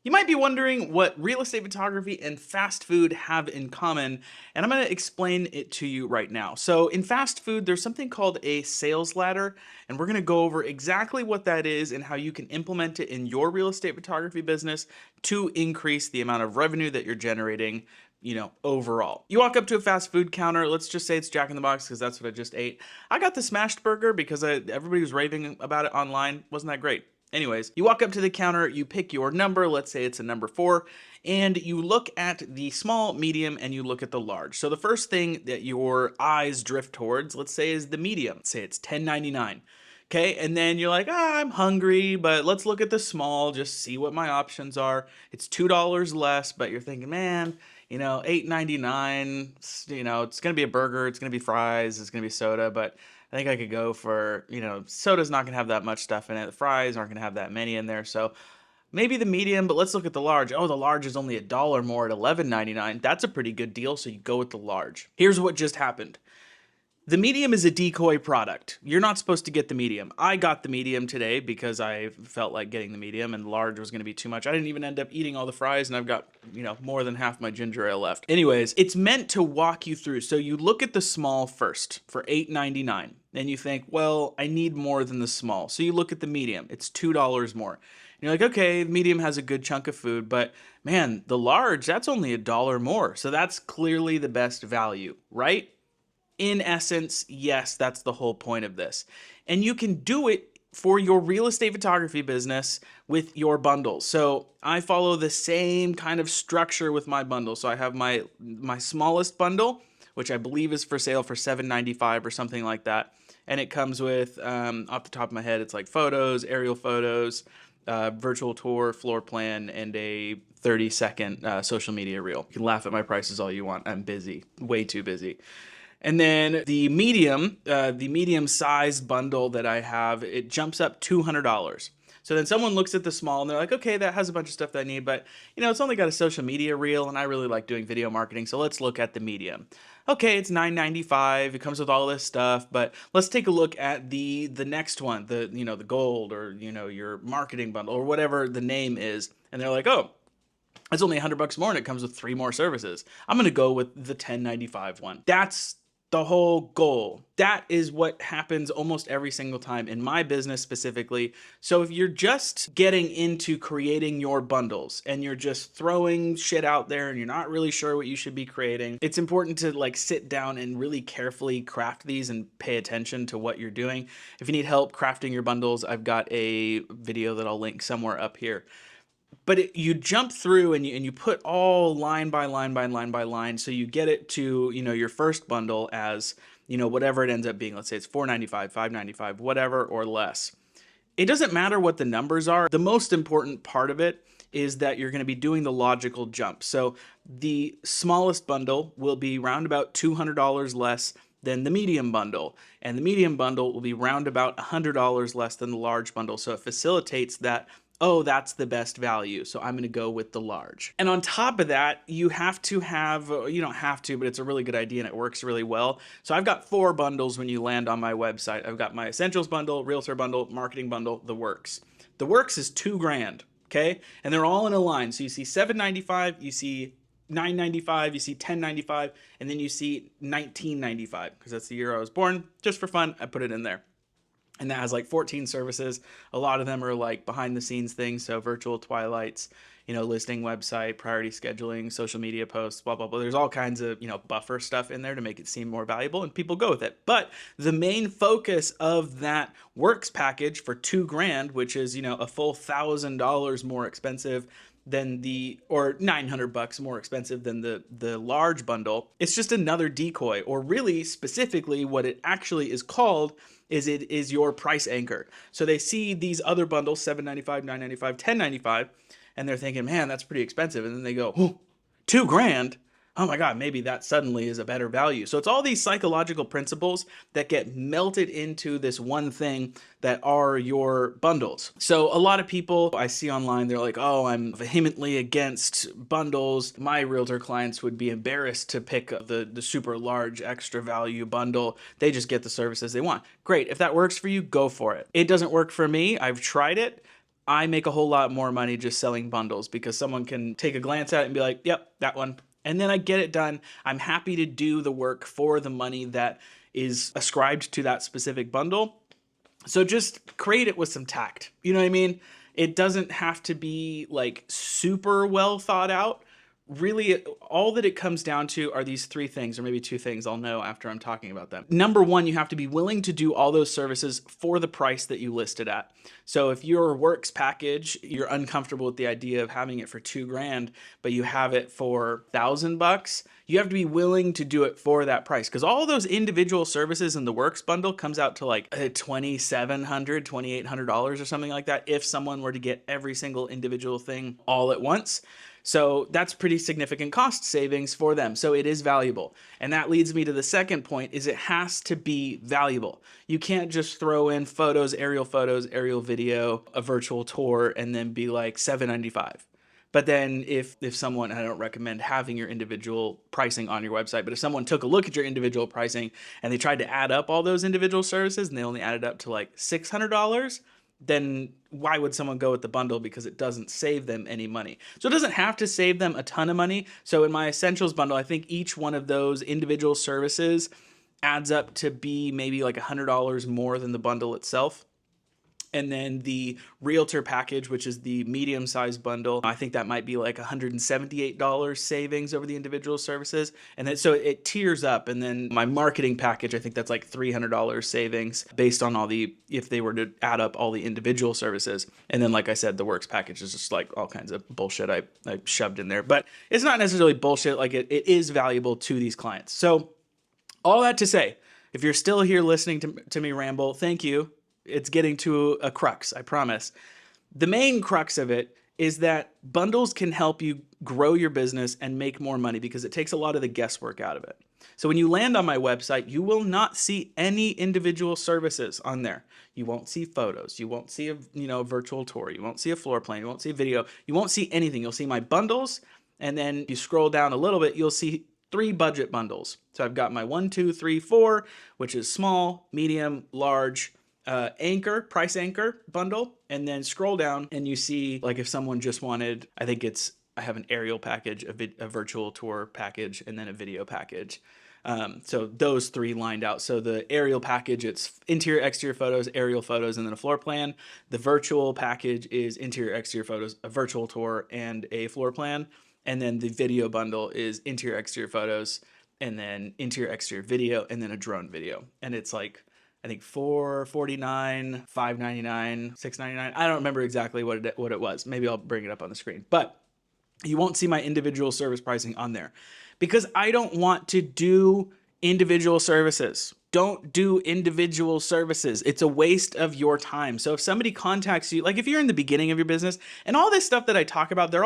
You might be wondering what real estate photography and fast food have in common, and I'm going to explain it to you right now. So, in fast food, there's something called a sales ladder, and we're going to go over exactly what that is and how you can implement it in your real estate photography business to increase the amount of revenue that you're generating. Overall. You walk up to a fast food counter, let's just say it's Jack in the Box because that's what I just ate. I got the smashed burger because everybody was raving about it online. Wasn't that great? Anyways, you walk up to the counter, you pick your number, let's say it's a number 4, and you look at the small, medium, and you look at the large. So the first thing that your eyes drift towards, let's say, is the medium. Say it's $10.99. Okay, and then you're like, I'm hungry, but let's look at the small, just see what my options are. It's $2 less, but you're thinking, man, $8.99, it's gonna be a burger, it's gonna be fries, it's gonna be soda, but I think I could go for, soda's not gonna have that much stuff in it. The fries aren't gonna have that many in there, so maybe the medium, but let's look at the large. Oh, the large is only $1 more at $11.99. That's a pretty good deal, so you go with the large. Here's what just happened. The medium is a decoy product. You're not supposed to get the medium. I got the medium today because I felt like getting the medium and the large was going to be too much. I didn't even end up eating all the fries and I've got, more than half my ginger ale left. Anyways, it's meant to walk you through. So you look at the small first for $8.99 and you think, well, I need more than the small. So you look at the medium. It's $2 more. And you're like, okay, the medium has a good chunk of food, but man, the large, that's only $1 more. So that's clearly the best value, right? In essence, yes, that's the whole point of this. And you can do it for your real estate photography business with your bundles. So I follow the same kind of structure with my bundle. So I have my smallest bundle, which I believe is for sale for $7.95 or something like that. And it comes with, off the top of my head, it's like photos, aerial photos, virtual tour, floor plan, and a 30-second social media reel. You can laugh at my prices all you want. I'm busy, way too busy. And then the medium sized bundle that I have, it jumps up $200. So then someone looks at the small and they're like, okay, that has a bunch of stuff that I need, but it's only got a social media reel and I really like doing video marketing. So let's look at the medium. Okay, it's $9.95. It comes with all this stuff, but let's take a look at the next one, the gold or, your marketing bundle or whatever the name is. And they're like, oh, it's only $100 more and it comes with 3 more services. I'm going to go with the $10.95 one. That's the whole goal. That is what happens almost every single time in my business specifically. So if you're just getting into creating your bundles and you're just throwing shit out there and you're not really sure what you should be creating, it's important to sit down and really carefully craft these and pay attention to what you're doing. If you need help crafting your bundles, I've got a video that I'll link somewhere up here. But you jump through and you put all line by line by line by line, so you get it to your first bundle as whatever it ends up being. Let's say it's $4.95, $5.95, whatever or less. It doesn't matter what the numbers are. The most important part of it is that you're going to be doing the logical jump. So the smallest bundle will be round about $200 less than the medium bundle, and the medium bundle will be round about $100 less than the large bundle. So it facilitates that, oh, that's the best value, so I'm going to go with the large. And on top of that, you have to have, you don't have to, but it's a really good idea and it works really well. So I've got 4 bundles when you land on my website. I've got my essentials bundle, realtor bundle, marketing bundle, the works. The works is $2,000, okay? And they're all in a line. So you see $7.95, you see $9.95, you see $10.95, and then you see $19.95 because that's the year I was born. Just for fun, I put it in there. And that has like 14 services. A lot of them are like behind the scenes things. So virtual twilights, listing website, priority scheduling, social media posts, blah, blah, blah. There's all kinds of, buffer stuff in there to make it seem more valuable and people go with it. But the main focus of that works package for $2,000, which is, a full $1,000 more expensive than or $900 more expensive than the large bundle. It's just another decoy, or really specifically what it actually is called is it is your price anchor. So they see these other bundles, $7.95, $9.95, $10.95, and they're thinking, man, that's pretty expensive. And then they go, oh, $2,000. Oh my God, maybe that suddenly is a better value. So it's all these psychological principles that get melted into this one thing that are your bundles. So a lot of people I see online, they're like, oh, I'm vehemently against bundles. My realtor clients would be embarrassed to pick the super large extra value bundle. They just get the services they want. Great, if that works for you, go for it. It doesn't work for me. I've tried it. I make a whole lot more money just selling bundles because someone can take a glance at it and be like, yep, that one. And then I get it done. I'm happy to do the work for the money that is ascribed to that specific bundle. So just create it with some tact. You know what I mean? It doesn't have to be like super well thought out. Really, all that it comes down to are these three things, or maybe two things. I'll know after I'm talking about them. Number one, you have to be willing to do all those services for the price that you listed at. So if your works package, you're uncomfortable with the idea of having it for $2,000, but you have it for $1,000, you have to be willing to do it for that price, because all those individual services in the works bundle comes out to like $2,700, $2,800 or something like that if someone were to get every single individual thing all at once. So that's pretty significant cost savings for them. So it is valuable. And that leads me to the second point, is it has to be valuable. You can't just throw in photos, aerial video, a virtual tour, and then be like $795. But then if someone, I don't recommend having your individual pricing on your website, but if someone took a look at your individual pricing and they tried to add up all those individual services and they only added up to like $600, then why would someone go with the bundle? Because it doesn't save them any money. So it doesn't have to save them a ton of money. So in my essentials bundle, I think each one of those individual services adds up to be maybe like $100 more than the bundle itself. And then the realtor package, which is the medium-sized bundle, I think that might be like $178 savings over the individual services. And then so it tiers up. And then my marketing package, I think that's like $300 savings based on all the, if they were to add up all the individual services. And then, like I said, the works package is just like all kinds of bullshit I shoved in there. But it's not necessarily bullshit. Like it is valuable to these clients. So all that to say, if you're still here listening to me ramble, thank you. It's getting to a crux, I promise. The main crux of it is that bundles can help you grow your business and make more money because it takes a lot of the guesswork out of it. So when you land on my website, you will not see any individual services on there. You won't see photos. You won't see a virtual tour. You won't see a floor plan. You won't see a video. You won't see anything. You'll see my bundles, and then you scroll down a little bit, you'll see 3 budget bundles. So I've got my 1, 2, 3, 4, which is small, medium, large, price anchor bundle, and then scroll down and you see, like, if someone just wanted, I have an aerial package, a virtual tour package, and then a video package. So those 3 lined out. So the aerial package, it's interior, exterior photos, aerial photos, and then a floor plan. The virtual package is interior, exterior photos, a virtual tour, and a floor plan. And then the video bundle is interior, exterior photos, and then interior, exterior video, and then a drone video. And it's like, I think $449, $599, $699. I don't remember exactly what it was. Maybe I'll bring it up on the screen. But you won't see my individual service pricing on there because I don't want to do individual services. Don't do individual services. It's a waste of your time. So if somebody contacts you, like if you're in the beginning of your business, and all this stuff that I talk about, they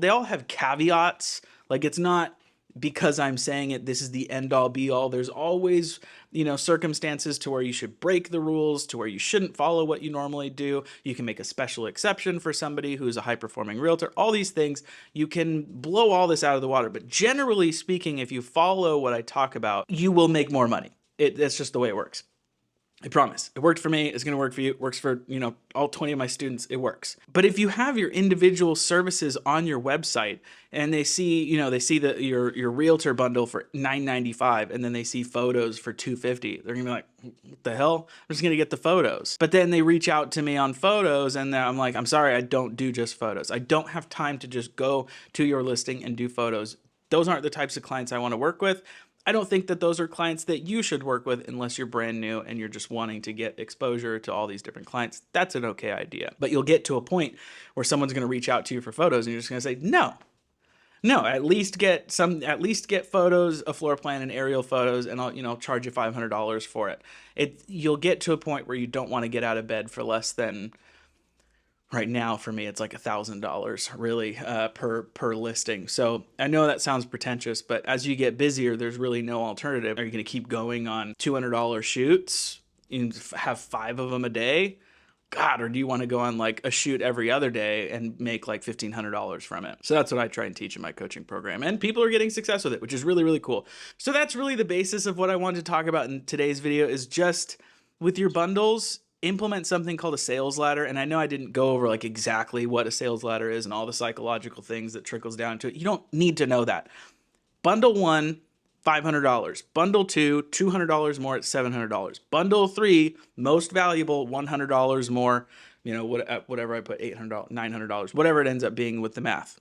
all have caveats. Like, it's not because I'm saying it, this is the end all be all. There's always, circumstances to where you should break the rules, to where you shouldn't follow what you normally do. You can make a special exception for somebody who's a high performing realtor, all these things. You can blow all this out of the water. But generally speaking, if you follow what I talk about, you will make more money. That's just the way it works. I promise. It worked for me. It's going to work for you. It works for, all 20 of my students. It works. But if you have your individual services on your website and they see, your realtor bundle for $995 and then they see photos for $250, they're going to be like, what the hell? I'm just going to get the photos. But then they reach out to me on photos and I'm like, I'm sorry, I don't do just photos. I don't have time to just go to your listing and do photos. Those aren't the types of clients I want to work with. I don't think that those are clients that you should work with unless you're brand new and you're just wanting to get exposure to all these different clients. That's an okay idea. But you'll get to a point where someone's going to reach out to you for photos and you're just going to say, no, at least get photos, a floor plan, and aerial photos, and I'll charge you $500 for it. You'll get to a point where you don't want to get out of bed for less than, right now, for me, it's like $1,000 really per listing. So I know that sounds pretentious, but as you get busier, there's really no alternative. Are you going to keep going on $200 shoots and have 5 of them a day? God, or do you want to go on like a shoot every other day and make like $1,500 from it? So that's what I try and teach in my coaching program. And people are getting success with it, which is really, really cool. So that's really the basis of what I wanted to talk about in today's video, is just with your bundles, implement something called a sales ladder. And I know I didn't go over like exactly what a sales ladder is and all the psychological things that trickles down to it. You don't need to know that. Bundle one, $500. Bundle two, $200 more at $700. Bundle three, most valuable, $100 more. You know, whatever I put, $800, $900, whatever it ends up being with the math.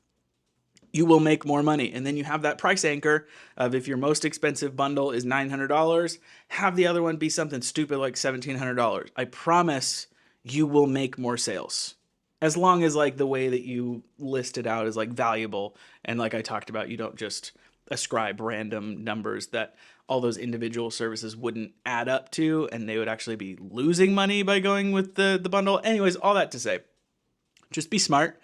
You will make more money. And then you have that price anchor of if your most expensive bundle is $900, have the other one be something stupid like $1,700. I promise you will make more sales. As long as like the way that you list it out is like valuable. And like I talked about, you don't just ascribe random numbers that all those individual services wouldn't add up to, and they would actually be losing money by going with the bundle. Anyways, all that to say, just be smart.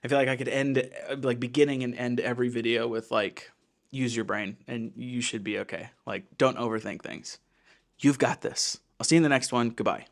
I feel like I could end, like, beginning and end every video with like, use your brain and you should be okay. Like, don't overthink things. You've got this. I'll see you in the next one. Goodbye.